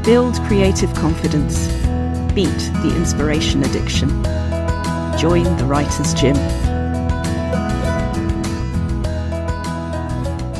Build creative confidence. Beat the inspiration addiction. Join the Writer's Gym.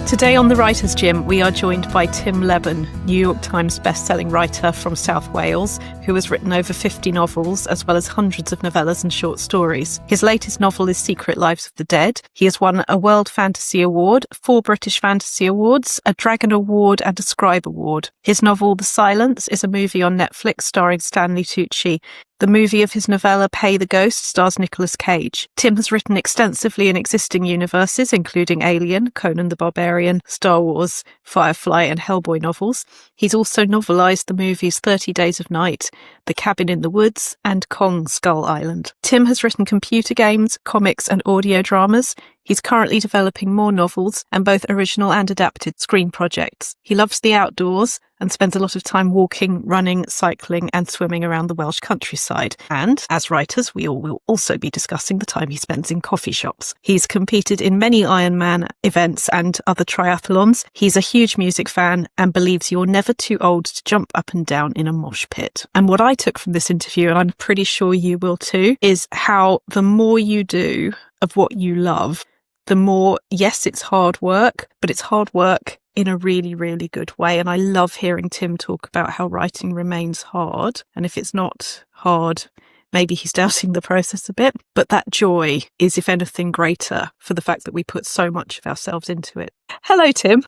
Today on the Writer's Gym, we are joined by Tim Lebbon, New York Times-bestselling writer from South Wales, who has written over 50 novels, as well as hundreds of novellas and short stories. His latest novel is Secret Lives of the Dead. He has won a World Fantasy Award, 4 British Fantasy Awards, a Dragon Award and a Scribe Award. His novel The Silence is a movie on Netflix starring Stanley Tucci. The movie of his novella Pay the Ghost stars Nicolas Cage. Tim has written extensively in existing universes, including Alien, Conan the Barbarian, Star Wars, Firefly and Hellboy novels. He's also novelized the movies 30 Days of Night, The Cabin in the Woods and Kong Skull Island. Tim has written computer games, comics and audio dramas. He's currently developing more novels and both original and adapted screen projects. He loves the outdoors and spends a lot of time walking, running, cycling and swimming around the Welsh countryside. And, as writers, we all will also be discussing the time he spends in coffee shops. He's competed in many Ironman events and other triathlons. He's a huge music fan and believes you're never too old to jump up and down in a mosh pit. And what I took from this interview, and I'm pretty sure you will too, is how the more you do of what you love, the more, yes, it's hard work, but it's hard work in a really, really good way. And I love hearing Tim talk about how writing remains hard. And if it's not hard, maybe he's doubting the process a bit. But that joy is, if anything, greater for the fact that we put so much of ourselves into it. Hello, Tim.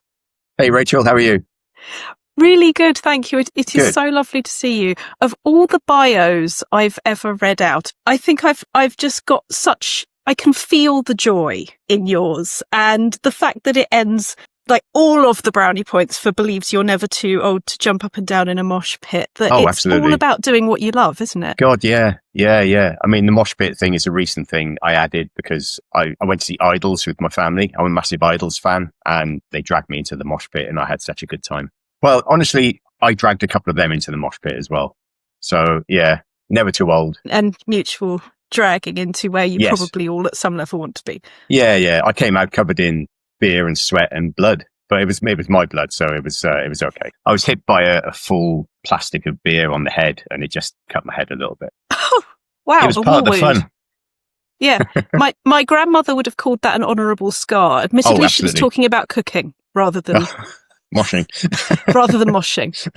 Hey, Rachel, how are you? Really good, thank you. It is Good. So lovely to see you. Of all the bios I've ever read out, I think I've just got I can feel the joy in yours, and the fact that it ends like all of the brownie points for believes you're never too old to jump up and down in a mosh pit. That it's absolutely. all about doing what you love, isn't it? God, yeah. I mean, the mosh pit thing is a recent thing I added because I went to see Idols with my family. I'm a massive Idols fan, and they dragged me into the mosh pit, and I had such a good time. Well, honestly, I dragged a couple of them into the mosh pit as well. So, yeah, never too old. And mutual dragging into where you probably all at some level want to be. Yeah. I came out covered in beer and sweat and blood, but it was my blood, so it was okay. I was hit by a full plastic of beer on the head, and it just cut my head a little bit. Oh, wow! It was part of the fun. Yeah, my grandmother would have called that an honourable scar. Admittedly, she was talking about cooking rather than moshing. rather than moshing.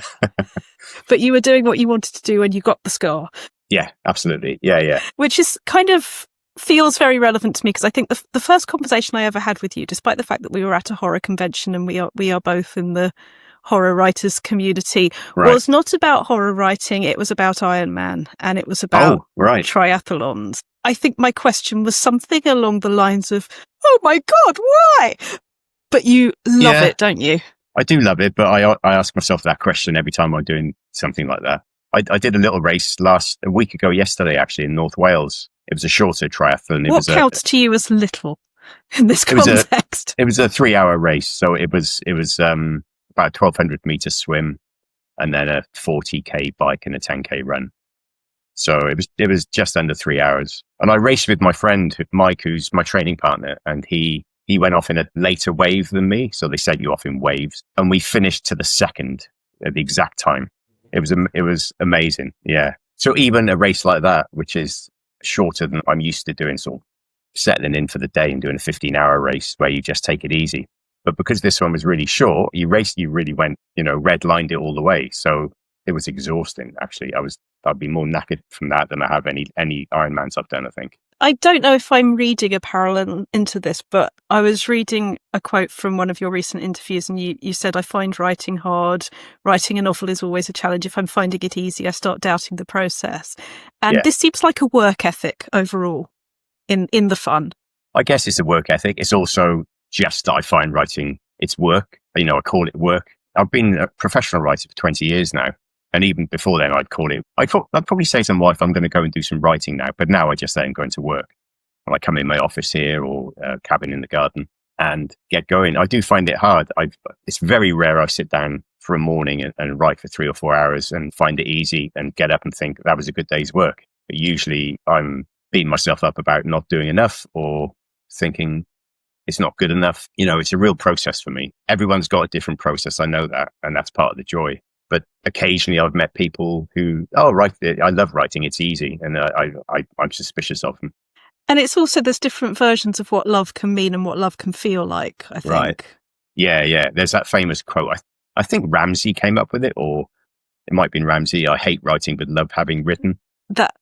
But you were doing what you wanted to do when you got the scar. Yeah, absolutely. Yeah. Which is kind of feels very relevant to me, because I think the first conversation I ever had with you, despite the fact that we were at a horror convention and we are both in the horror writers community, was not about horror writing. It was about Iron Man, and it was about triathlons. I think my question was something along the lines of, "Oh my God, why?" But you love it, don't you? I do love it, but I ask myself that question every time I'm doing something like that. I did a little race a week ago yesterday, actually, in North Wales. It was a shorter triathlon. What counts to you as little in this context? It was a 3-hour race. So it was about 1,200 meter swim, and then a 40k bike and a 10k run. So it was just under 3 hours. And I raced with my friend Mike, who's my training partner, and he went off in a later wave than me. So they set you off in waves, and we finished to the second at the exact time. It was amazing. Yeah. So even a race like that, which is shorter than I'm used to doing, sort of settling in for the day and doing a 15-hour race where you just take it easy. But because this one was really short, you really went, red lined it all the way. So it was exhausting, actually. I'd be more knackered from that than I have any Ironmans I've done, I think. I don't know if I'm reading a parallel into this, but I was reading a quote from one of your recent interviews, and you said, "I find writing hard. Writing a novel is always a challenge. If I'm finding it easy, I start doubting the process." And this seems like a work ethic overall in the fun. I guess it's a work ethic. It's also just that I find writing, it's work. I call it work. I've been a professional writer for 20 years now. And even before then, I'd probably say to my wife, "I'm going to go and do some writing now." But now I just say I'm going to work. And I come in my office here or a cabin in the garden and get going. I do find it hard. It's very rare I sit down for a morning and write for 3 or 4 hours and find it easy and get up and think that was a good day's work. But usually I'm beating myself up about not doing enough or thinking it's not good enough. It's a real process for me. Everyone's got a different process. I know that. And that's part of the joy. But occasionally I've met people who, I love writing, it's easy. And I'm suspicious of them. And it's also, there's different versions of what love can mean and what love can feel like, I think. Right. Yeah. There's that famous quote. I think Ramsey came up with it, or it might have been Ramsey. I hate writing, but love having written.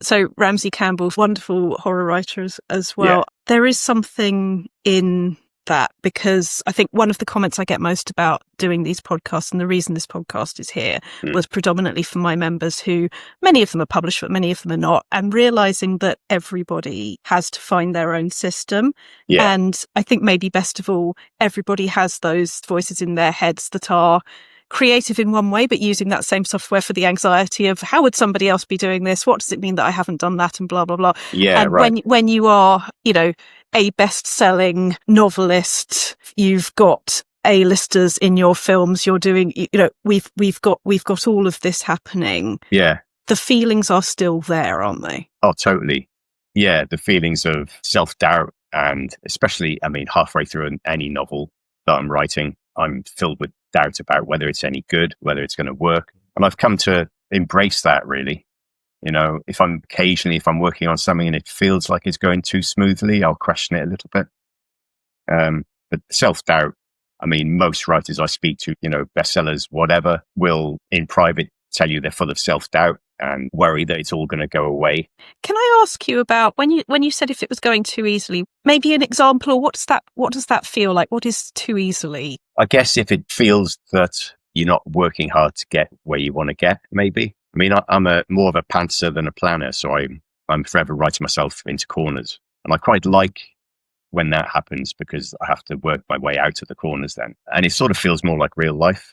So Ramsey Campbell, wonderful horror writer as well. Yeah. There is something in that, because I think one of the comments I get most about doing these podcasts, and the reason this podcast is here, was predominantly from my members, who many of them are published, but many of them are not, and realizing that everybody has to find their own system. Yeah. And I think maybe best of all, everybody has those voices in their heads that are creative in one way, but using that same software for the anxiety of, how would somebody else be doing this? What does it mean that I haven't done that? And blah, blah, blah. Yeah, and right. when you are, a best-selling novelist, you've got A-listers in your films, you're doing, we've got all of this happening. Yeah. The feelings are still there, aren't they? Oh, totally. Yeah. The feelings of self-doubt, and especially, halfway through any novel that I'm writing, I'm filled with doubt about whether it's any good, whether it's going to work. And I've come to embrace that, really. If I'm working on something and it feels like it's going too smoothly, I'll question it a little bit. But self-doubt, most writers I speak to, bestsellers, whatever, will in private tell you they're full of self-doubt and worry that it's all going to go away. Can I ask you about when you said if it was going too easily, maybe an example, or what does that feel like? What is too easily? I guess if it feels that you're not working hard to get where you want to get, maybe. I'm more of a pantser than a planner, so I'm forever writing myself into corners. And I quite like when that happens, because I have to work my way out of the corners then. And it sort of feels more like real life.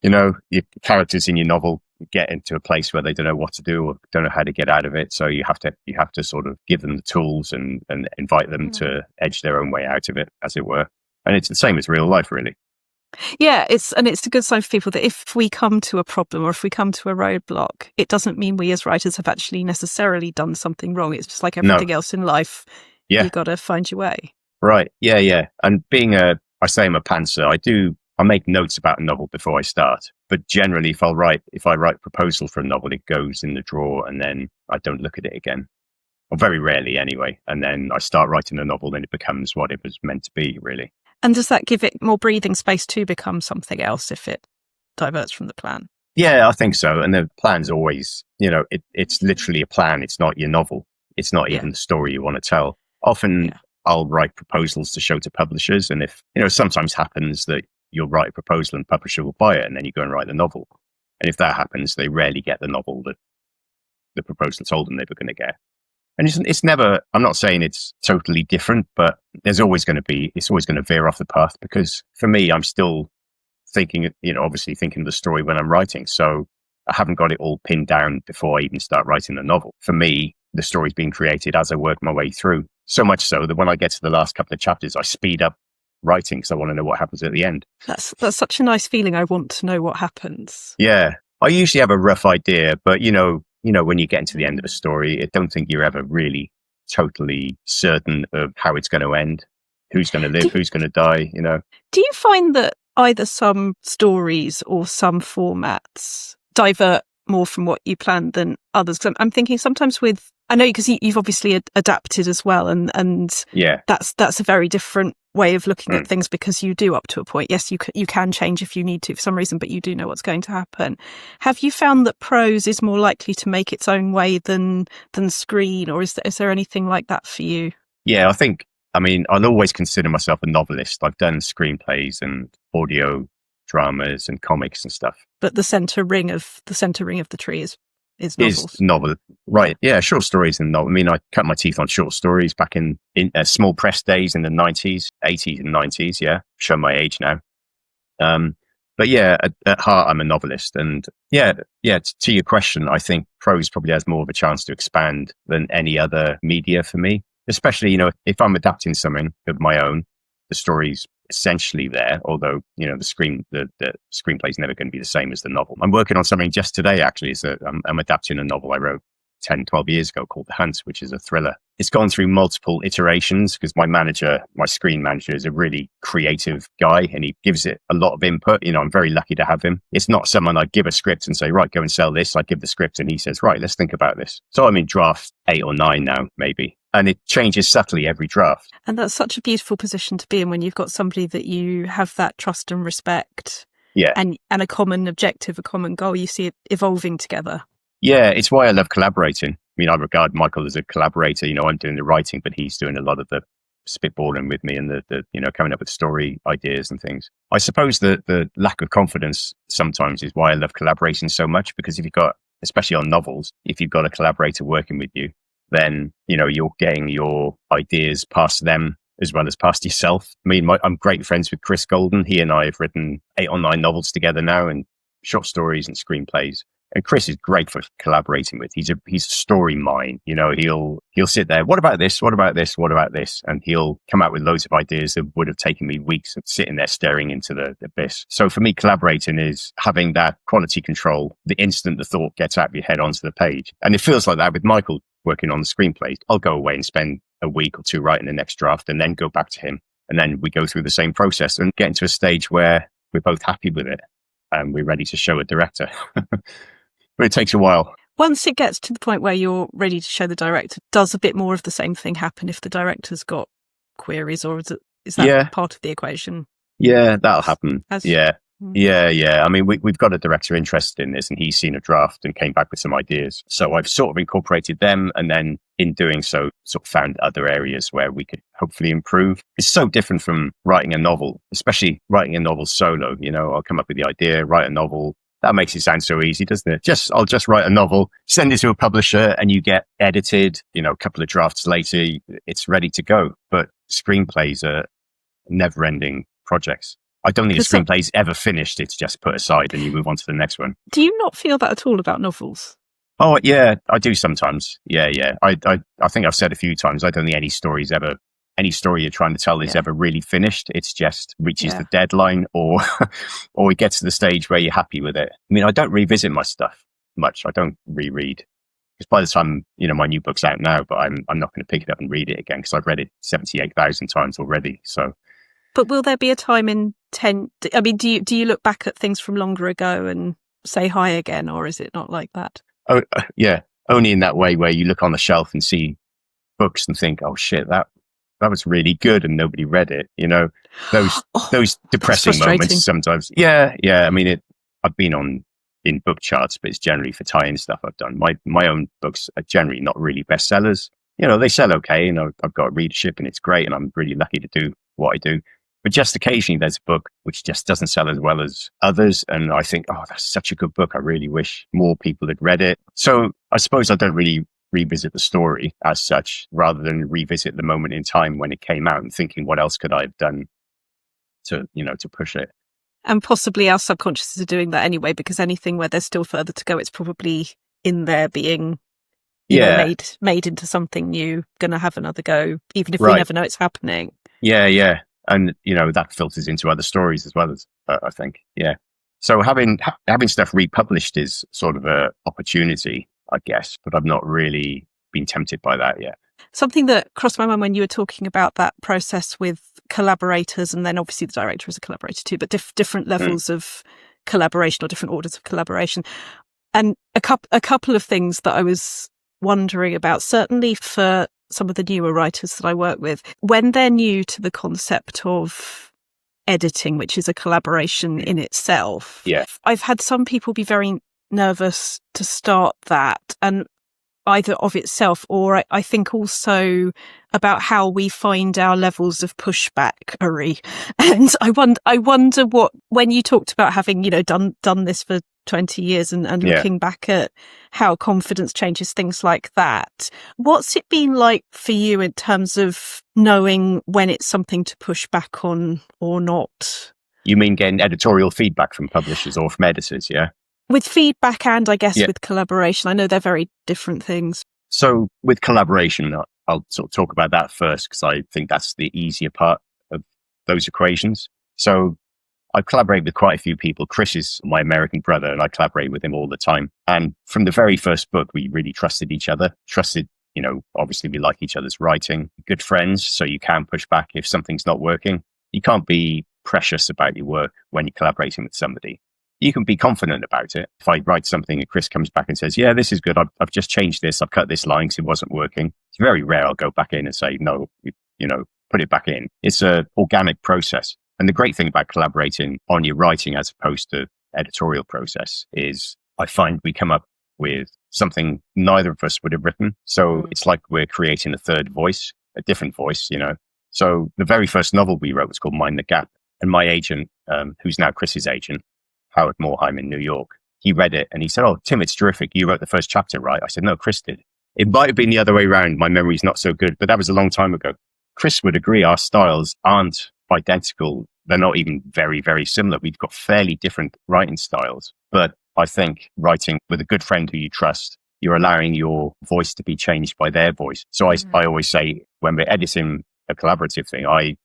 Your characters in your novel get into a place where they don't know what to do or don't know how to get out of it. So you have to sort of give them the tools and invite them to edge their own way out of it, as it were. And it's the same as real life, really. Yeah, it's a good sign for people that if we come to a problem or if we come to a roadblock, it doesn't mean we as writers have actually necessarily done something wrong. It's just like everything else in life. Yeah. You got to find your way. Right. Yeah. And being I'm a pantser, I make notes about a novel before I start. But generally, if I write a proposal for a novel, it goes in the drawer and then I don't look at it again. Or very rarely anyway. And then I start writing a novel and it becomes what it was meant to be, really. And does that give it more breathing space to become something else if it diverts from the plan? Yeah, I think so. And the plan's always, it's literally a plan. It's not your novel. It's not even the story you want to tell. Often I'll write proposals to show to publishers. And if, sometimes happens that you'll write a proposal and publisher will buy it and then you go and write the novel. And if that happens, they rarely get the novel that the proposal told them they were going to get. And it's never, I'm not saying it's totally different, but it's always going to veer off the path, because for me, I'm still thinking, obviously thinking of the story when I'm writing. So I haven't got it all pinned down before I even start writing the novel. For me, the story's being created as I work my way through. So much so that when I get to the last couple of chapters, I speed up writing because I want to know what happens at the end. That's such a nice feeling. I want to know what happens. Yeah. I usually have a rough idea, but when you get into the end of a story, I don't think you're ever really totally certain of how it's going to end, who's going to live, who's going to die, Do you find that either some stories or some formats divert more from what you planned than others? 'Cause I'm thinking sometimes I know because you've obviously adapted as well, and that's a very different way of looking at things, because you do up to a point. Yes, you can change if you need to for some reason, but you do know what's going to happen. Have you found that prose is more likely to make its own way than screen, or is there anything like that for you? Yeah, I think, I'll always consider myself a novelist. I've done screenplays and audio dramas and comics and stuff. But the center ring of the tree is novels. Is novel, right? Yeah, short stories and novel. I cut my teeth on short stories back in small press days in the 90s, 80s and 90s. Yeah, show my age now. But yeah, at heart, I'm a novelist. And yeah. To your question, I think prose probably has more of a chance to expand than any other media for me. Especially, if I'm adapting something of my own, the story's essentially there, although the screenplay is never going to be the same as the novel. I'm working on something just today, actually. I'm adapting a novel I wrote 10, 12 years ago called The Hunt, which is a thriller. It's gone through multiple iterations because my screen manager is a really creative guy and he gives it a lot of input. I'm very lucky to have him. It's not someone I give a script and say, right, go and sell this. I give the script and he says, right, let's think about this. So I'm in draft 8 or 9 now, maybe. And it changes subtly every draft. And that's such a beautiful position to be in when you've got somebody that you have that trust and respect. Yeah. And a common objective, a common goal. You see it evolving together. Yeah, it's why I love collaborating. I regard Michael as a collaborator. I'm doing the writing, but he's doing a lot of the spitballing with me and the coming up with story ideas and things. I suppose the lack of confidence sometimes is why I love collaborating so much, because if you've got, especially on novels, if you've got a collaborator working with you, then, you're getting your ideas past them as well as past yourself. I'm great friends with Chris Golden. He and I have written 8 or 9 novels together now, and short stories and screenplays. And Chris is great for collaborating with. He's a story mine. He'll sit there. What about this? What about this? What about this? And he'll come out with loads of ideas that would have taken me weeks of sitting there staring into the abyss. So for me, collaborating is having that quality control. The instant the thought gets out of your head onto the page, and it feels like that with Michael working on the screenplay. I'll go away and spend a week or 2 writing the next draft, and then go back to him, and then we go through the same process and get into a stage where we're both happy with it and we're ready to show a director. But it takes a while. Once it gets to the point where you're ready to show the director, does a bit more of the same thing happen if the director's got queries, or is that part of the equation? Yeah, that'll happen. Yeah. We've got a director interested in this, and he's seen a draft and came back with some ideas. So I've sort of incorporated them, and then in doing so, sort of found other areas where we could hopefully improve. It's so different from writing a novel, especially writing a novel solo. I'll come up with the idea, write a novel. That makes it sound so easy, doesn't it? I'll just write a novel, send it to a publisher, and you get edited. A couple of drafts later, it's ready to go. But screenplays are never-ending projects. I don't think a screenplay's ever finished. It's just put aside and you move on to the next one. Do you not feel that at all about novels? Oh, yeah, I do sometimes. Yeah. I think I've said a few times, I don't think any story you're trying to tell is ever really finished. It's just reaches the deadline or it gets to the stage where you're happy with it. I don't revisit my stuff much. I don't reread. Because by the time, my new book's out now, but I'm not going to pick it up and read it again because I've read it 78,000 times already. So. But will there be a time in 10? Do you look back at things from longer ago and say hi again, or is it not like that? Oh, yeah. Only in that way where you look on the shelf and see books and think, oh shit, that was really good and nobody read it. Those depressing moments sometimes. Yeah. I've been in book charts, but it's generally for tie-in stuff I've done. My own books are generally not really bestsellers. They sell okay, and I've got readership and it's great, and I'm really lucky to do what I do. But just occasionally there's a book which just doesn't sell as well as others. And I think, oh, that's such a good book. I really wish more people had read it. So I suppose I don't really revisit the story as such, rather than revisit the moment in time when it came out and thinking, what else could I have done to push it? And possibly our subconscious are doing that anyway, because anything where there's still further to go, it's probably in there being made into something new, going to have another go, even if we never know it's happening. Yeah. And, that filters into other stories as well, as I think. Yeah. So having stuff republished is sort of a opportunity, I guess, but I've not really been tempted by that yet. Something that crossed my mind when you were talking about that process with collaborators, and then obviously the director is a collaborator too, but different levels of collaboration or different orders of collaboration. And a couple of things that I was wondering about, certainly for some of the newer writers that I work with, when they're new to the concept of editing, which is a collaboration in itself. Yeah. I've had some people be very nervous to start that, and either of itself, or I think also about how we find our levels of pushback. And I wonder what, when you talked about having, done this for 20 years and looking back at how confidence changes, things like that, what's it been like for you in terms of knowing when it's something to push back on or not? You mean getting editorial feedback from publishers or from editors, yeah? With feedback and I guess with collaboration. I know they're very different things. So with collaboration, I'll sort of talk about that first, because I think that's the easier part of those equations. So I collaborate with quite a few people. Chris is my American brother, and I collaborate with him all the time. And from the very first book, we really trusted each other, obviously we like each other's writing, good friends. So you can push back if something's not working. You can't be precious about your work when you're collaborating with somebody. You can be confident about it. If I write something and Chris comes back and says, yeah, this is good. I've just changed this. I've cut this line because it wasn't working. It's very rare I'll go back in and say, no, put it back in. It's an organic process. And the great thing about collaborating on your writing as opposed to editorial process is I find we come up with something neither of us would have written. So it's like we're creating a third voice, a different voice, So the very first novel we wrote was called Mind the Gap. And my agent, who's now Chris's agent, Howard Moorheim in New York, he read it and he said, oh, Tim, it's terrific. You wrote the first chapter, right? I said, no, Chris did. It might have been the other way around. My memory's not so good, but that was a long time ago. Chris would agree our styles aren't identical. They're not even very, very similar. We've got fairly different writing styles. But I think writing with a good friend who you trust, you're allowing your voice to be changed by their voice. So I always say when we're editing a collaborative thing, I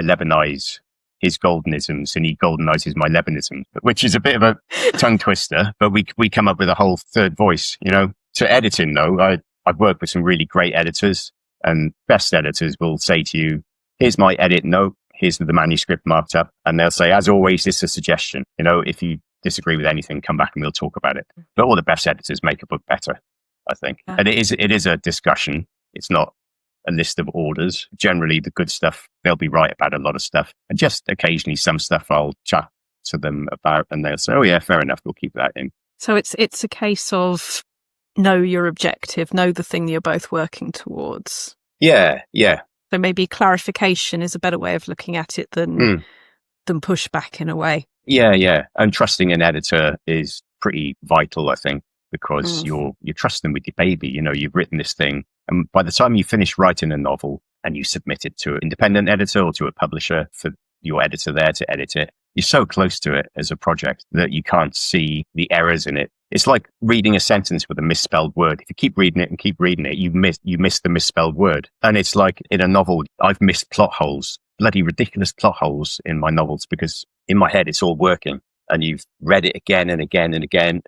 Lebbonize his goldenisms and he goldenizes my Lebbonisms, which is a bit of a tongue twister, but we come up with a whole third voice, To editing though, I've worked with some really great editors, and best editors will say to you, here's my edit note, here's the manuscript marked up. And they'll say, as always, this is a suggestion. If you disagree with anything, come back and we'll talk about it. But all the best editors make a book better, I think. Yeah. And it is a discussion. It's not a list of orders. Generally, the good stuff, they'll be right about a lot of stuff. And just occasionally some stuff I'll chat to them about and they'll say, oh yeah, fair enough, we'll keep that in. So it's a case of know your objective, know the thing that you're both working towards. Yeah. So maybe clarification is a better way of looking at it than pushback in a way. Yeah. And trusting an editor is pretty vital, I think, because you're trusting with your baby. You've written this thing. And by the time you finish writing a novel and you submit it to an independent editor or to a publisher for your editor there to edit it, you're so close to it as a project that you can't see the errors in it. It's like reading a sentence with a misspelled word. If you keep reading it, you miss the misspelled word. And it's like in a novel, I've missed plot holes, bloody ridiculous plot holes in my novels because in my head, it's all working. And you've read it again and again and again.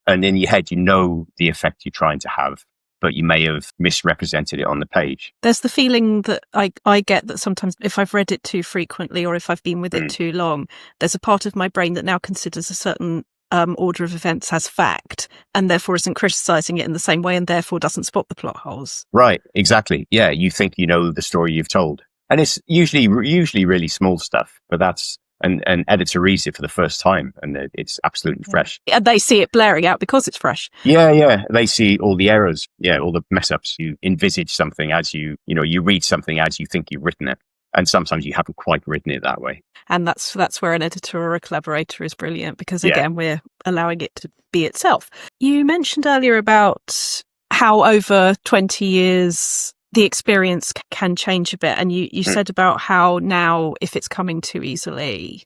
And in your head, the effect you're trying to have, but you may have misrepresented it on the page. There's the feeling that I get that sometimes if I've read it too frequently or if I've been with it too long, there's a part of my brain that now considers a certain order of events as fact and therefore isn't criticising it in the same way and therefore doesn't spot the plot holes. Right, exactly. Yeah, you think you know the story you've told. And it's usually really small stuff, but that's an editor reads it for the first time and it's absolutely fresh. And they see it blaring out because it's fresh. Yeah. They see all the errors, all the mess ups. You envisage something as you read something as you think you've written it. And sometimes you haven't quite written it that way. And that's where an editor or a collaborator is brilliant because, again, we're allowing it to be itself. You mentioned earlier about how over 20 years the experience can change a bit. And you said about how now, if it's coming too easily,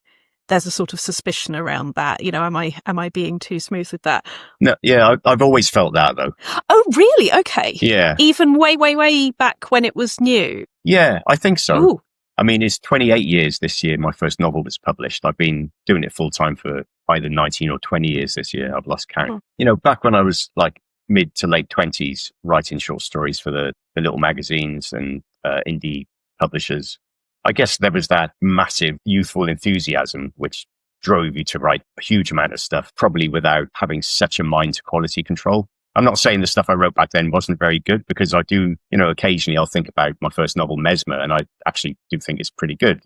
there's a sort of suspicion around that. Am I being too smooth with that? No, yeah, I've always felt that, though. Oh, really? Okay. Yeah. Even way back when it was new? Yeah, I think so. Ooh. I mean, it's 28 years this year. My first novel was published. I've been doing it full time for either 19 or 20 years this year. I've lost count. Back when I was like mid to late 20s, writing short stories for the little magazines and indie publishers, I guess there was that massive youthful enthusiasm, which drove you to write a huge amount of stuff, probably without having such a mind to quality control. I'm not saying the stuff I wrote back then wasn't very good because I do, occasionally I'll think about my first novel, Mesmer, and I actually do think it's pretty good,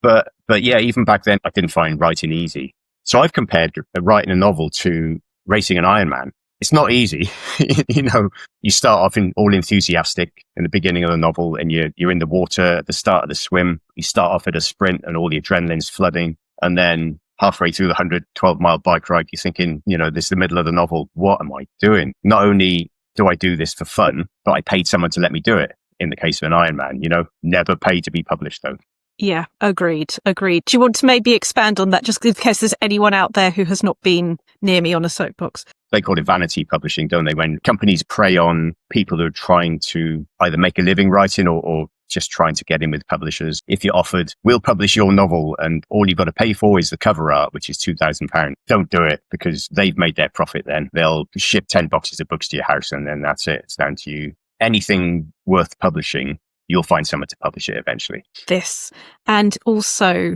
But yeah, even back then, I didn't find writing easy. So I've compared writing a novel to racing an Ironman. It's not easy. You start off all enthusiastic in the beginning of the novel and you're in the water at the start of the swim. You start off at a sprint and all the adrenaline's flooding. And then halfway through the 112-mile bike ride, you're thinking, this is the middle of the novel. What am I doing? Not only do I do this for fun, but I paid someone to let me do it. In the case of an Ironman, never paid to be published though. Yeah, agreed. Do you want to maybe expand on that just in case there's anyone out there who has not been near me on a soapbox? They call it vanity publishing, don't they? When companies prey on people who are trying to either make a living writing or just trying to get in with publishers. If you're offered, we'll publish your novel and all you've got to pay for is the cover art, which is £2,000. Don't do it, because they've made their profit then. They'll ship 10 boxes of books to your house and then that's it. It's down to you. Anything worth publishing, you'll find someone to publish it eventually. This, and also,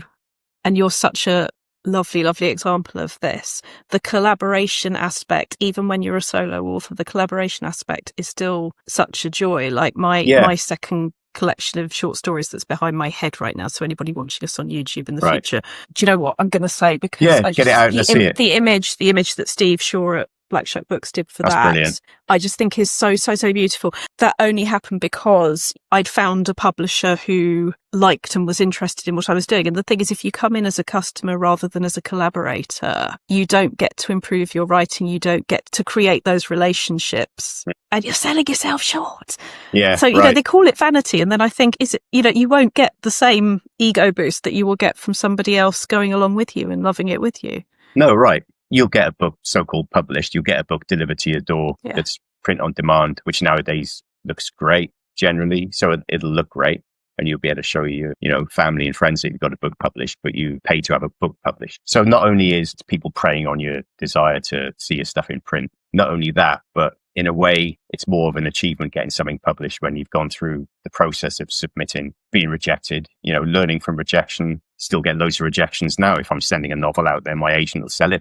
and you're such a lovely example of this, the collaboration aspect, even when you're a solo author, the collaboration aspect is still such a joy. Like my second collection of short stories that's behind my head right now, so anybody watching us on YouTube in the future, do you know what I'm going to say? Because get it out and see it. The image that Steve Shaw at Black Shark Books did for that's that, brilliant. I just think is so beautiful. That only happened because I'd found a publisher who liked and was interested in what I was doing. And the thing is, if you come in as a customer rather than as a collaborator, you don't get to improve your writing. You don't get to create those relationships, and you're selling yourself short. Yeah. So, you know, they call it vanity. And then I think, you won't get the same ego boost that you will get from somebody else going along with you and loving it with you. No, right. You'll get a book so-called published. You'll get a book delivered to your door that's print on demand, which nowadays looks great generally. So it'll look great. And you'll be able to show your, family and friends that you've got a book published, but you pay to have a book published. So not only is people preying on your desire to see your stuff in print, not only that, but in a way, it's more of an achievement getting something published when you've gone through the process of submitting, being rejected, learning from rejection. Still get loads of rejections now. If I'm sending a novel out there, my agent will send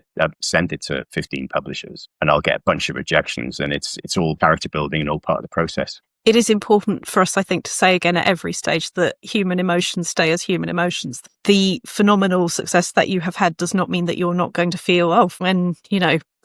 it to 15 publishers and I'll get a bunch of rejections, and it's all character building and all part of the process. It is important for us, I think, to say again at every stage that human emotions stay as human emotions. The phenomenal success that you have had does not mean that you're not going to feel, when,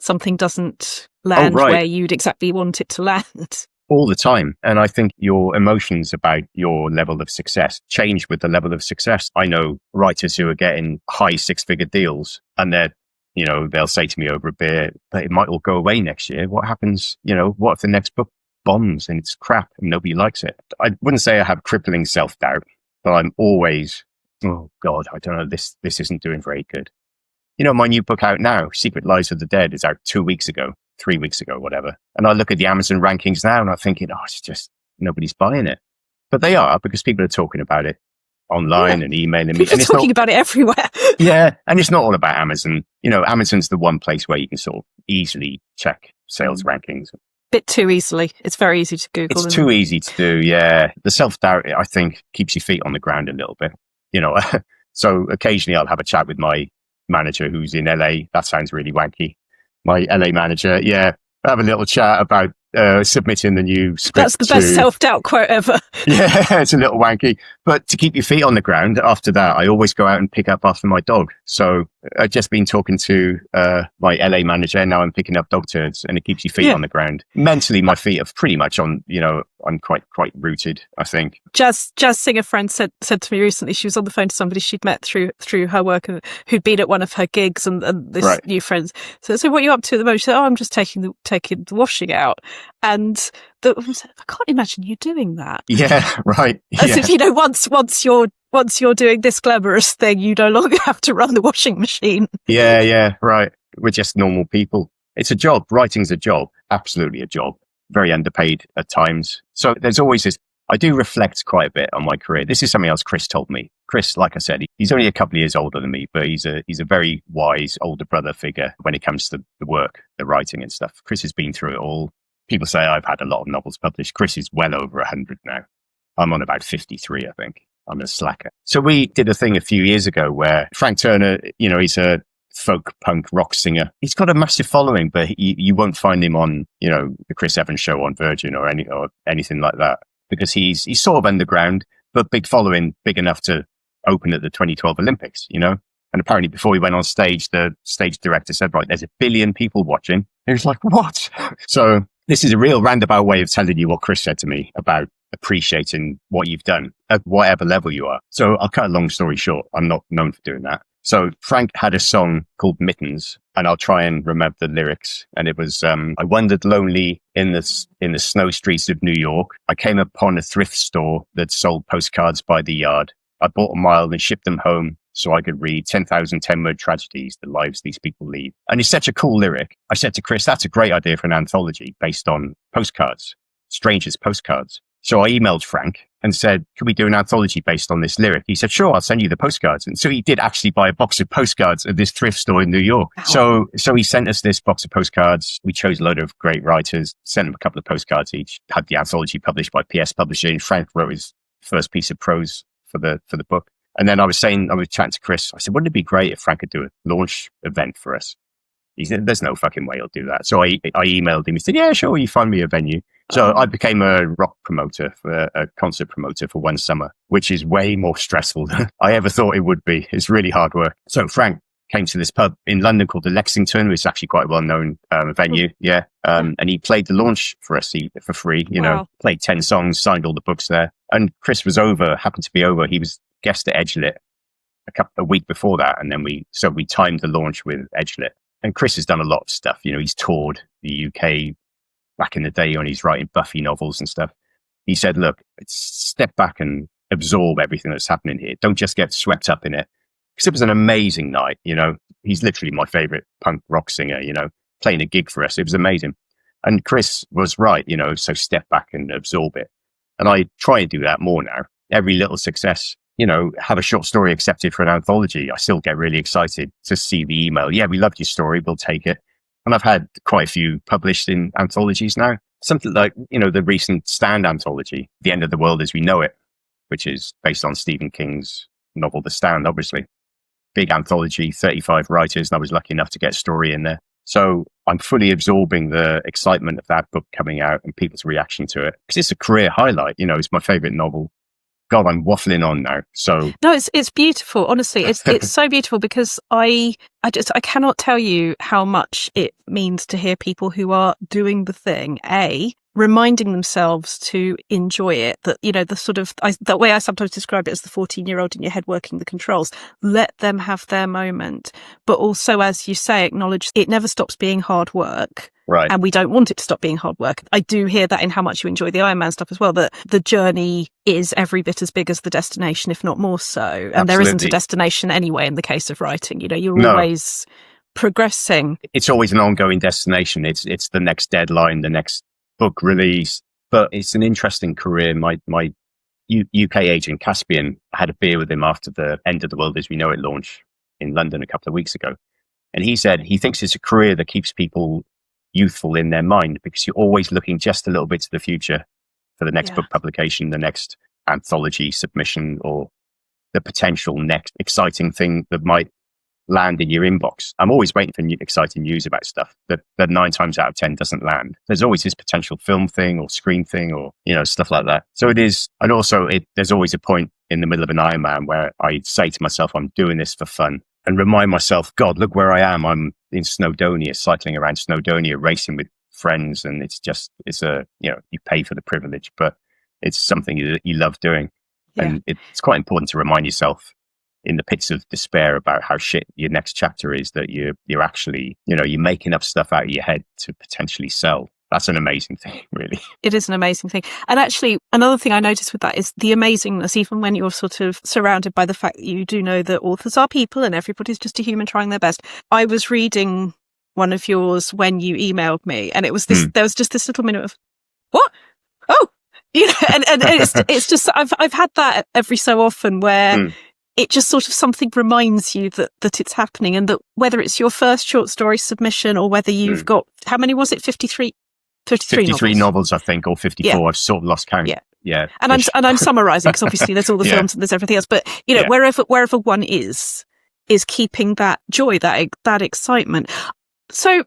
something doesn't land where you'd exactly want it to land. All the time. And I think your emotions about your level of success change with the level of success. I know writers who are getting high 6-figure deals and they'll say to me over a beer, but it might all go away next year. What happens? What if the next book bombs and it's crap and nobody likes it? I wouldn't say I have crippling self-doubt, but I'm always, oh God, I don't know, this isn't doing very good. My new book out now, Secret Lives of the Dead, is out 2 weeks ago, 3 weeks ago, whatever. And I look at the Amazon rankings now and I'm thinking, it's just nobody's buying it. But they are, because people are talking about it online and emailing me. People are talking about it everywhere. Yeah. And it's not all about Amazon. Amazon's the one place where you can sort of easily check sales rankings. Bit too easily. It's very easy to Google. It's too easy to do, yeah. The self-doubt, I think, keeps your feet on the ground a little bit. So occasionally I'll have a chat with my manager who's in LA. That sounds really wanky. My LA manager, have a little chat about submitting the new script. That's the best self-doubt quote ever. Yeah, it's a little wanky. But to keep your feet on the ground, after that, I always go out and pick up after my dog. So I've just been talking to my LA manager. Now I'm picking up dog turds, and it keeps your feet on the ground. Mentally, my feet are pretty much on, I'm quite rooted, I think. Jazz singer friend said to me recently, she was on the phone to somebody she'd met through her work and who'd been at one of her gigs, and this new friends. So what are you up to at the moment? She said, I'm just taking the washing out. And I can't imagine you doing that. Yeah, right. As if, once you're doing this glamorous thing, you no longer have to run the washing machine. Yeah, right. We're just normal people. It's a job. Writing's a job. Absolutely a job. Very underpaid at times. So there's always this. I do reflect quite a bit on my career. This is something else Chris told me. Chris, like I said, he's only a couple of years older than me, but he's a very wise older brother figure when it comes to the work, the writing and stuff. Chris has been through it all. People say I've had a lot of novels published. Chris is well over 100 now. I'm on about 53, I think. I'm a slacker. So we did a thing a few years ago where Frank Turner, he's a folk punk rock singer. He's got a massive following, but you won't find him on, the Chris Evans show on Virgin or anything like that, because he's sort of underground, but big following, big enough to open at the 2012 Olympics, And apparently before he went on stage, the stage director said, right, there's 1 billion people watching. He was like, what? So this is a real roundabout way of telling you what Chris said to me about appreciating what you've done at whatever level you are. So I'll cut a long story short. I'm not known for doing that. So Frank had a song called Mittens, and I'll try and remember the lyrics. And it was, I wandered lonely in the snow streets of New York. I came upon a thrift store that sold postcards by the yard. I bought a mile and shipped them home so I could read 10,000 10-word tragedies, the lives these people lead. And it's such a cool lyric. I said to Chris, that's a great idea for an anthology based on postcards, strangers' postcards. So I emailed Frank and said, "Can we do an anthology based on this lyric?" He said, "Sure, I'll send you the postcards." And so he did actually buy a box of postcards at this thrift store in New York. Wow. So he sent us this box of postcards. We chose a load of great writers, sent them a couple of postcards each, had the anthology published by PS Publishing. Frank wrote his first piece of prose for the book. And then I was chatting to Chris. I said, "Wouldn't it be great if Frank could do a launch event for us?" He said, "There's no fucking way he'll do that." So I emailed him. He said, "Yeah, sure. You find me a venue." So I became a rock promoter, a concert promoter for one summer, which is way more stressful than I ever thought it would be. It's really hard work. So Frank came to this pub in London called the Lexington, which is actually quite a well-known venue. Yeah. And he played the launch for us for free, played 10 songs, signed all the books there. And Chris happened to be over. He was guest at Edgelit a week before that. And then we timed the launch with Edgelit. And Chris has done a lot of stuff. He's toured the UK back in the day when he's writing Buffy novels and stuff. He said, "Look, step back and absorb everything that's happening here. Don't just get swept up in it." Because it was an amazing night. He's literally my favorite punk rock singer, playing a gig for us. It was amazing. And Chris was right, so step back and absorb it. And I try and do that more now. Every little success, have a short story accepted for an anthology. I still get really excited to see the email. "Yeah, we loved your story. We'll take it." And I've had quite a few published in anthologies now. Something like, the recent Stand anthology, The End of the World as We Know It, which is based on Stephen King's novel, The Stand, obviously. Big anthology, 35 writers, and I was lucky enough to get a story in there. So I'm fully absorbing the excitement of that book coming out and people's reaction to it. Because it's a career highlight, it's my favorite novel. God, I'm waffling on now. So no, it's beautiful. Honestly, it's so beautiful because I cannot tell you how much it means to hear people who are doing the thing, reminding themselves to enjoy it. That, the sort of, the way I sometimes describe it as the 14-year-old in your head working the controls, let them have their moment. But also, as you say, acknowledge it never stops being hard work. Right. And we don't want it to stop being hard work. I do hear that in how much you enjoy the Iron Man stuff as well, that the journey is every bit as big as the destination, if not more so. And Absolutely. There isn't a destination anyway in the case of writing. You're always progressing. It's always an ongoing destination. It's the next deadline, the next book release. But it's an interesting career. My UK agent, Caspian, I had a beer with him after the End of the World as We Know It launch in London a couple of weeks ago. And he said he thinks it's a career that keeps people youthful in their mind because you're always looking just a little bit to the future for the next book publication, the next anthology submission, or the potential next exciting thing that might land in your inbox. I'm always waiting for new, exciting news about stuff that 9 times out of 10 doesn't land. There's always this potential film thing or screen thing or, stuff like that. So it is. And also there's always a point in the middle of an Ironman where I say to myself, I'm doing this for fun, and remind myself, God, look where I am. I'm in Snowdonia, cycling around Snowdonia, racing with friends. And you pay for the privilege, but it's something that you love doing. Yeah. And it's quite important to remind yourself in the pits of despair about how shit your next chapter is, that you're actually, you're making up stuff out of your head to potentially sell. That's an amazing thing, really. It is an amazing thing. And actually, another thing I noticed with that is the amazingness, even when you're sort of surrounded by the fact that you do know that authors are people and everybody's just a human trying their best. I was reading one of yours when you emailed me, and it was this, there was just this little minute of, what? Oh, and it's just, I've had that every so often where it just sort of something reminds you that it's happening, and that whether it's your first short story submission or whether you've got, how many was it? 53 novels, I think, or 54. Yeah. I've sort of lost count. Yeah. And I'm summarizing because obviously there's all the films and there's everything else. But wherever one is keeping that joy, that excitement. So,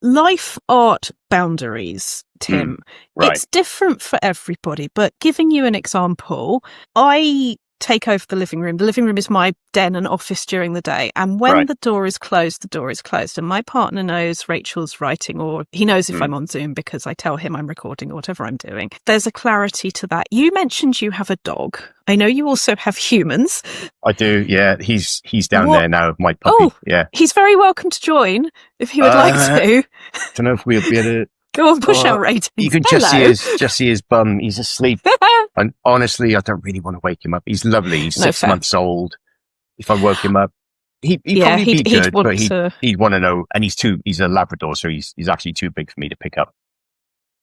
life art boundaries, Tim. Right. It's different for everybody. But giving you an example, I take over the living room. The living room is my den and office during the day. And when the door is closed, the door is closed. And my partner knows Rachel's writing, or he knows if I'm on Zoom because I tell him I'm recording or whatever I'm doing. There's a clarity to that. You mentioned you have a dog. I know you also have humans. I do, yeah. He's down there now, my puppy. Oh, yeah. He's very welcome to join if he would like to. Don't know if we'll be able to. Go on, push out ratings. You can just see his bum. He's asleep. And honestly, I don't really want to wake him up. He's lovely. He's 6 months old. If I woke him up, he'd probably be good, but he'd want to know. And he's a Labrador, so he's actually too big for me to pick up.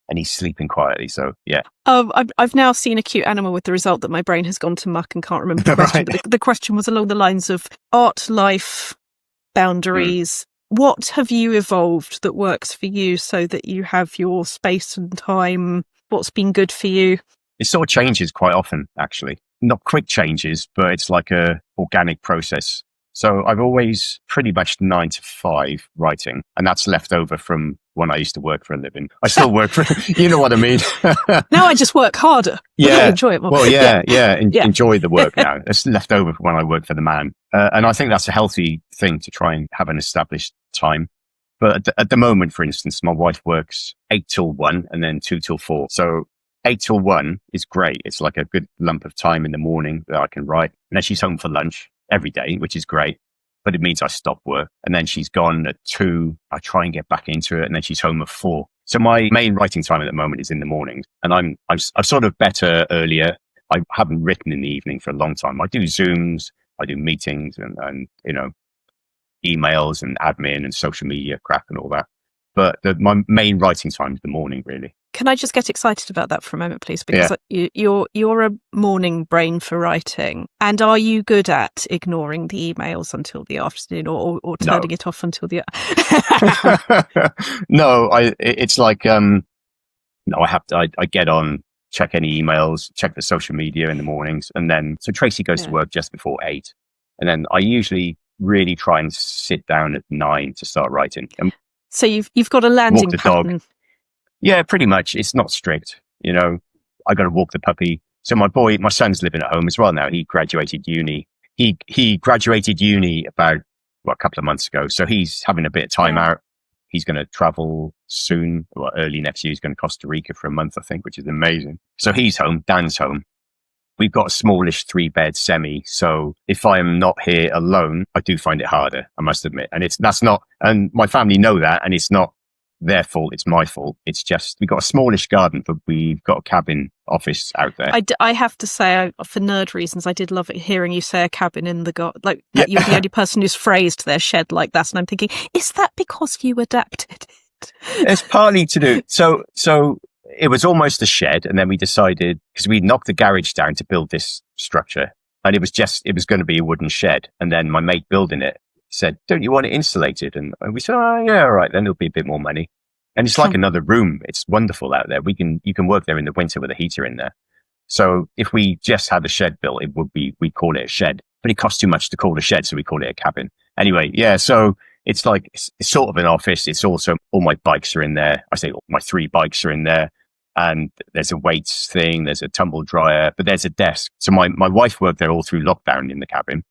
and he's sleeping quietly. So yeah. I've now seen a cute animal with the result that my brain has gone to muck and can't remember the question. Right. But the question was along the lines of art, life, boundaries. What have you evolved that works for you so that you have your space and time? What's been good for you? It sort of changes quite often, actually. Not quick changes, but it's like a organic process. So I've always pretty much 9 to 5 writing, and that's left over from when I used to work for a living. I still work for, you know what I mean? Now I just work harder. Yeah. I enjoy it more. Well, yeah. Enjoy the work now. It's left over from when I worked for the man. And I think that's a healthy thing to try and have an established time. But at the moment, for instance, my wife works 8 till 1 and then 2 till 4. So 8 till 1 is great. It's like a good lump of time in the morning that I can write. And then she's home for lunch every day, which is great. But it means I stop work. And then she's gone at 2. I try and get back into it. And then she's home at 4. So my main writing time at the moment is in the mornings. And I'm sort of better earlier. I haven't written in the evening for a long time. I do Zooms, I do meetings and you know, emails and admin and social media crap and all that. But my main writing time is the morning, really. Can I just get excited about that for a moment, please? Because you're a morning brain for writing. And are you good at ignoring the emails until the afternoon or turning it off until the... No, it's like, no, I get on, check any emails, check the social media in the mornings. And then, so Tracy goes to work just before 8. And then I usually really try and sit down at 9 to start writing. So you've got a landing pattern. Dog. Yeah, pretty much. It's not strict. You know, I got to walk the puppy. So my son's living at home as well now. He graduated uni. He graduated uni about a couple of months ago. So he's having a bit of time out. He's going to travel soon. Well, early next year, he's going to Costa Rica for a month, I think, which is amazing. So he's home. Dan's home. We've got a smallish 3-bed semi. So if I'm not here alone, I do find it harder, I must admit. And and my family know that, and it's not their fault. It's my fault. It's just, we've got a smallish garden, but we've got a cabin office out there. I have to say, for nerd reasons, I did love it hearing you say a cabin in the garden. Like, that you're the only person who's phrased their shed like that. And I'm thinking, is that because you adapted it? It's partly to do. So it was almost a shed. And then we decided, because we knocked the garage down to build this structure, and it was going to be a wooden shed. And then my mate building it said, don't you want it insulated? And we said, oh yeah, all right, then it'll be a bit more money. And it's like another room. It's wonderful out there. You can work there in the winter with a heater in there. So if we just had a shed built, we'd call it a shed, but it costs too much to call it a shed. So we call it a cabin. Anyway, yeah. So it's like, it's sort of an office. It's also, all my bikes are in there. I say my 3 bikes are in there, and there's a weights thing. There's a tumble dryer, but there's a desk. So my wife worked there all through lockdown in the cabin.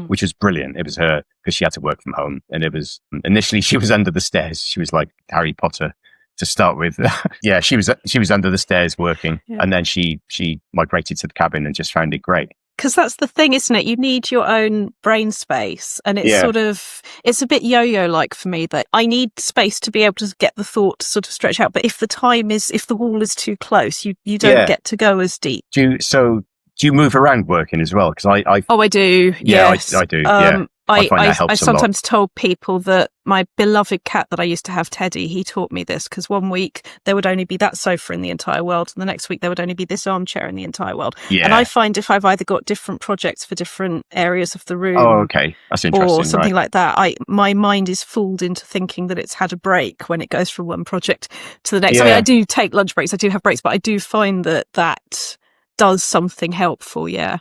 Which was brilliant. It was her, because she had to work from home. And it was, initially she was under the stairs. She was like Harry Potter to start with. Yeah, she was under the stairs working. Yeah. And then she migrated to the cabin and just found it great. Because that's the thing, isn't it? You need your own brain space. And it's sort of, it's a bit yo-yo like for me, that I need space to be able to get the thought to sort of stretch out. But if the wall is too close, you don't get to go as deep. Do you move around working as well? Because I do. Yeah, yes. I do. Yeah. I find that helps I've sometimes told people that my beloved cat that I used to have, Teddy, he taught me this, because one week there would only be that sofa in the entire world, and the next week there would only be this armchair in the entire world. Yeah. And I find if I've either got different projects for different areas of the room, okay, that's interesting, or something like that, my mind is fooled into thinking that it's had a break when it goes from one project to the next. Yeah. I mean, I do take lunch breaks, I do have breaks, but I do find that does something helpful. Yeah,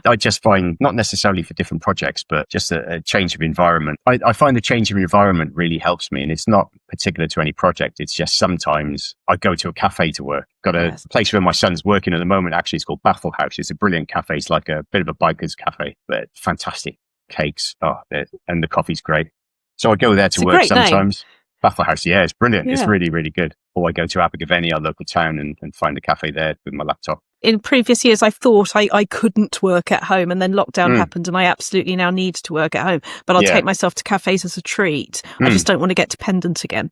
I just find, not necessarily for different projects, but just a change of environment. I find the change of environment really helps me, and it's not particular to any project. It's just sometimes I go to a cafe to work. Got a place where my son's working at the moment. Actually, it's called Baffle House. It's a brilliant cafe. It's like a bit of a biker's cafe, but fantastic cakes. And the coffee's great. So I go there to work sometimes. Name. Baffle House, yeah, it's brilliant. Yeah. It's really, really good. Or I go to Abergavenny, our local town, and find a cafe there with my laptop. In previous years, I thought I couldn't work at home, and then lockdown happened, and I absolutely now need to work at home. But I'll take myself to cafes as a treat. I just don't want to get dependent again.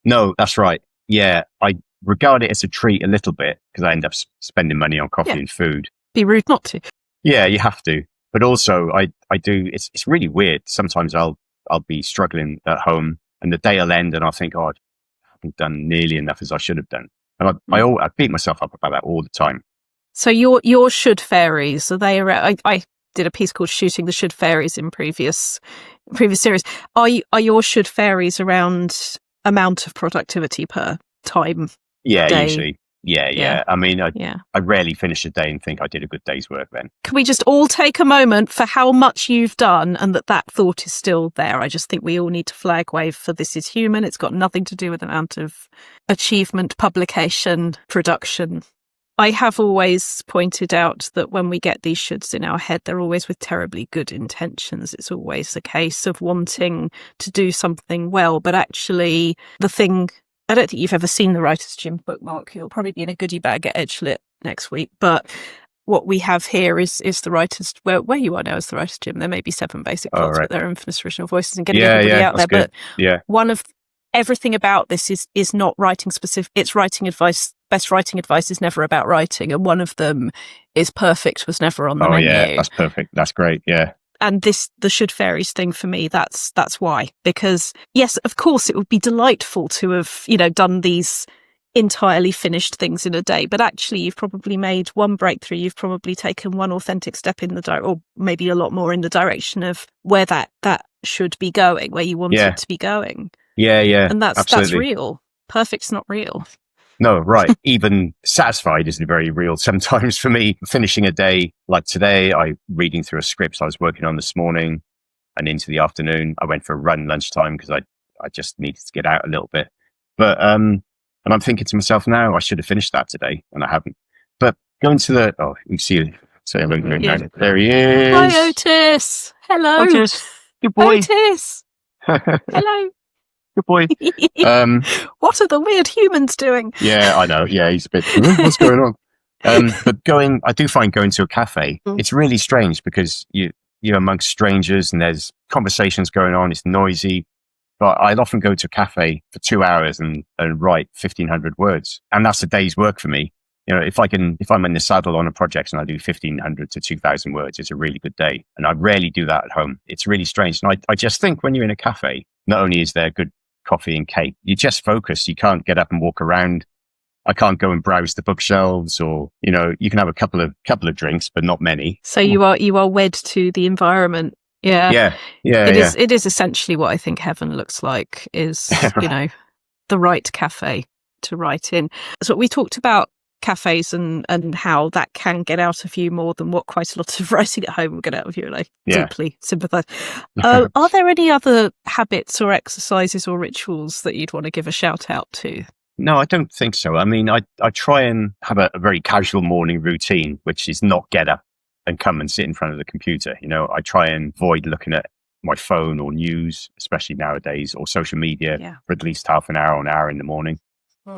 No, that's right. Yeah, I regard it as a treat a little bit, because I end up spending money on coffee and food. Be rude not to. Yeah, you have to. But also, I do. It's really weird. Sometimes I'll be struggling at home, and the day will end, and I'll think, oh, haven't done nearly enough as I should have done. And I beat myself up about that all the time. So your should fairies, are they around? I did a piece called "Shooting the Should Fairies" in previous series. Are your should fairies around amount of productivity per time? Yeah, day? Usually. Yeah. I mean, I rarely finish a day and think I did a good day's work then. Can we just all take a moment for how much you've done and that thought is still there? I just think we all need to flag wave for this is human. It's got nothing to do with the amount of achievement, publication, production. I have always pointed out that when we get these shoulds in our head, they're always with terribly good intentions. It's always a case of wanting to do something well, but actually the thing... I don't think you've ever seen the Writer's Gym bookmark. You'll probably be in a goodie bag at Edgelit next week. But what we have here is the Writer's... where you are now is the Writer's Gym. There may be 7 basic plots, but they're infamous original voices and getting everybody out there. Good. But one of... Everything about this is not writing specific. It's writing advice. Best writing advice is never about writing. And one of them is perfect was never on the menu. Oh, yeah, that's perfect. That's great. Yeah. And the should fairies thing for me, that's why. Because yes, of course, it would be delightful to have, done these entirely finished things in a day. But actually, you've probably made one breakthrough. You've probably taken one authentic step in or maybe a lot more in the direction of where that should be going, where you want it to be going. Yeah. And that's real. Perfect's not real. No, right. Even satisfied isn't very real sometimes for me. Finishing a day like today, reading through a script I was working on this morning and into the afternoon. I went for a run lunchtime because I just needed to get out a little bit. But and I'm thinking to myself now, I should have finished that today, and I haven't. But going to you can see there he is. Hi, Otis. Hello. Otis. Good boy. Otis. Hello. Good boy. What are the weird humans doing? Yeah, I know. Yeah, he's a bit, what's going on? But I do find going to a cafe, it's really strange because you're amongst strangers and there's conversations going on. It's noisy. But I'd often go to a cafe for 2 hours and write 1,500 words. And that's a day's work for me. If I'm in the saddle on a project and I do 1,500 to 2,000 words, it's a really good day. And I rarely do that at home. It's really strange. And I just think when you're in a cafe, not only is there good coffee and cake, you just focus. You can't get up and walk around. I can't go and browse the bookshelves, or you can have a couple of drinks, but not many. So you are wed to the environment. Yeah. It is essentially what I think heaven looks like. Is the right cafe to write in. So we talked about cafes and how that can get out of you more than what quite a lot of writing at home will get out of you, and I deeply sympathise. Are there any other habits or exercises or rituals that you'd want to give a shout out to? No, I don't think so. I mean, I try and have a very casual morning routine, which is not get up and come and sit in front of the computer. I try and avoid looking at my phone or news, especially nowadays, or social media for at least half an hour or an hour in the morning.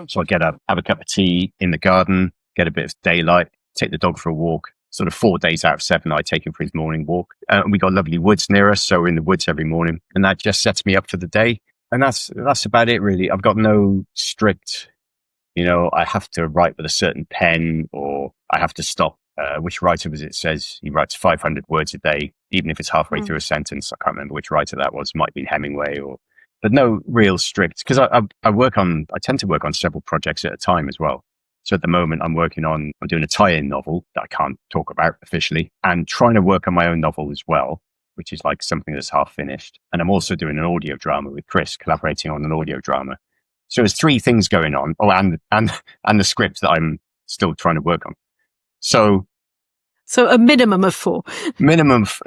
So I get up, have a cup of tea in the garden, get a bit of daylight, take the dog for a walk. Sort of 4 days out of 7, I take him for his morning walk. We got lovely woods near us, so we're in the woods every morning. And that just sets me up for the day. And that's about it, really. I've got no strict, I have to write with a certain pen, or I have to stop. Which writer was it? Says he writes 500 words a day, even if it's halfway through a sentence. I can't remember which writer that was. Might be Hemingway but no real strict, because I tend to work on several projects at a time as well. So at the moment I'm doing a tie-in novel that I can't talk about officially, and trying to work on my own novel as well, which is like something that's half finished. And I'm also doing an audio drama with Chris, collaborating on an audio drama. So there's 3 things going on. Oh, and the script that I'm still trying to work on. So a minimum of 4.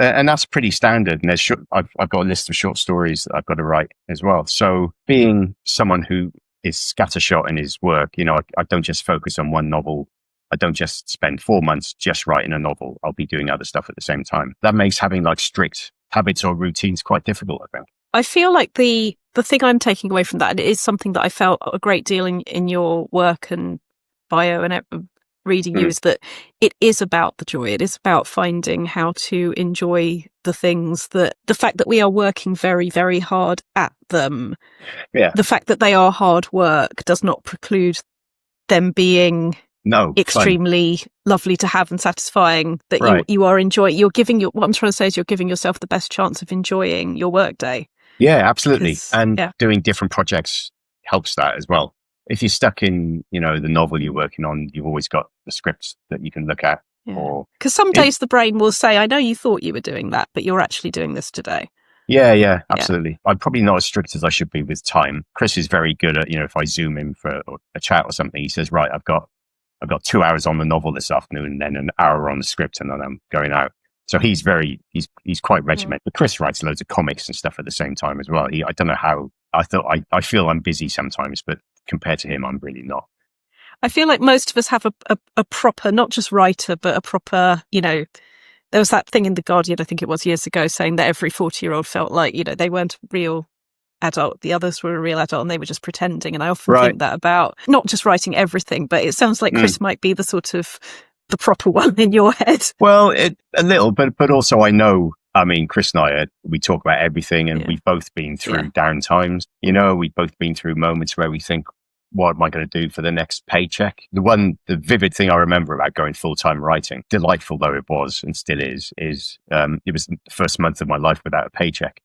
And that's pretty standard. And I've got a list of short stories that I've got to write as well. So being someone who is scattershot in his work, I don't just focus on one novel. I don't just spend 4 months just writing a novel. I'll be doing other stuff at the same time. That makes having like strict habits or routines quite difficult, I think. I feel like the thing I'm taking away from that, and it is something that I felt a great deal in your work and bio and reading you, is that it is about the joy. It is about finding how to enjoy the things, that the fact that we are working very, very hard at them. Yeah. The fact that they are hard work does not preclude them being extremely lovely to have and satisfying, that you are enjoying. What I'm trying to say is you're giving yourself the best chance of enjoying your work day. Yeah, absolutely. And doing different projects helps that as well. If you're stuck in, the novel you're working on, you've always got the scripts that you can look at. Because some days the brain will say, I know you thought you were doing that, but you're actually doing this today. Yeah, absolutely. Yeah. I'm probably not as strict as I should be with time. Chris is very good at, if I Zoom in for a chat or something, he says, right, I've got 2 hours on the novel this afternoon and then an hour on the script and then I'm going out. So he's quite regimented. But Chris writes loads of comics and stuff at the same time as well. I don't know how, I feel I'm busy sometimes, but compared to him, I'm really not. I feel like most of us have a proper, not just writer, but a proper, there was that thing in The Guardian, I think it was years ago, saying that every 40-year-old felt like, they weren't a real adult. The others were a real adult and they were just pretending. And I often think that about not just writing everything, but it sounds like Chris might be the sort of the proper one in your head. Well, a little, but also I know, Chris and I, we talk about everything and we've both been through down times. We've both been through moments where we think, what am I going to do for the next paycheck? The vivid thing I remember about going full-time writing, delightful though it was and still is it was the first month of my life without a paycheck.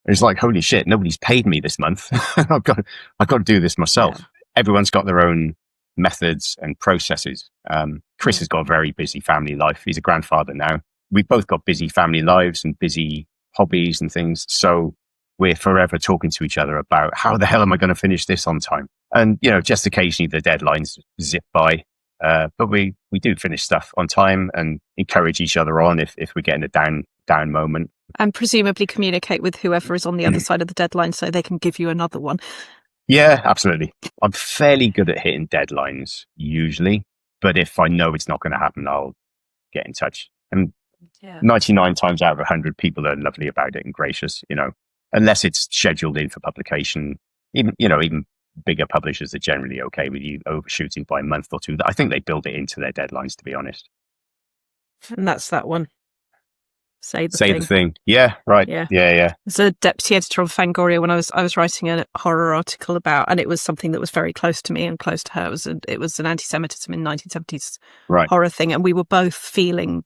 It's like, holy shit, nobody's paid me this month. I've got to do this myself. Yeah. Everyone's got their own methods and processes. Chris has got a very busy family life. He's a grandfather now. We've both got busy family lives and busy hobbies and things. So we're forever talking to each other about how the hell am I going to finish this on time? And, just occasionally the deadlines zip by. But we do finish stuff on time and encourage each other on if we're getting a down moment. And presumably communicate with whoever is on the other side of the deadline so they can give you another one. Yeah, absolutely. I'm fairly good at hitting deadlines usually, but if I know it's not going to happen, I'll get in touch. And 99 times out of 100, people are lovely about it and gracious, unless it's scheduled in for publication. Even bigger publishers are generally okay with you overshooting by a month or two. I think they build it into their deadlines, to be honest. And that's that one. Say the thing. Yeah, right. Yeah. As a deputy editor of Fangoria, when I was writing a horror article about, and it was something that was very close to me and close to her. It was an anti-Semitism in 1970s horror thing, and we were both feeling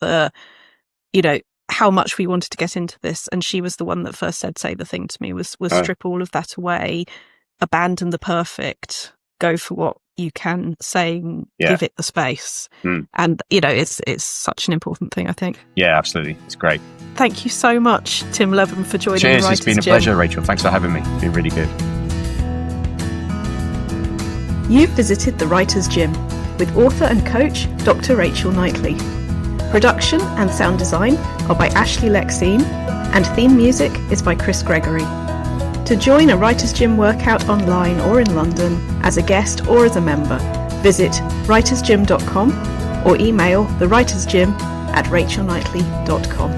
how much we wanted to get into this. And she was the one that first said, "Say the thing" to me. Was strip all of that away, abandon the perfect, go for what you can say, give it the space. And it's such an important thing, I think. Yeah, absolutely. It's great. Thank you so much, Tim Lebbon, for joining Cheers, the Writers' it's been a Gym. pleasure, Rachel. Thanks for having me. It's been really good. You've visited the Writers' Gym with author and coach Dr Rachel Knightley. Production and sound design are by Ashley Lexine, and theme music is by Chris Gregory. To join a Writers' Gym workout online or in London, as a guest or as a member, visit writersgym.com or email thewritersgym@rachelknightley.com.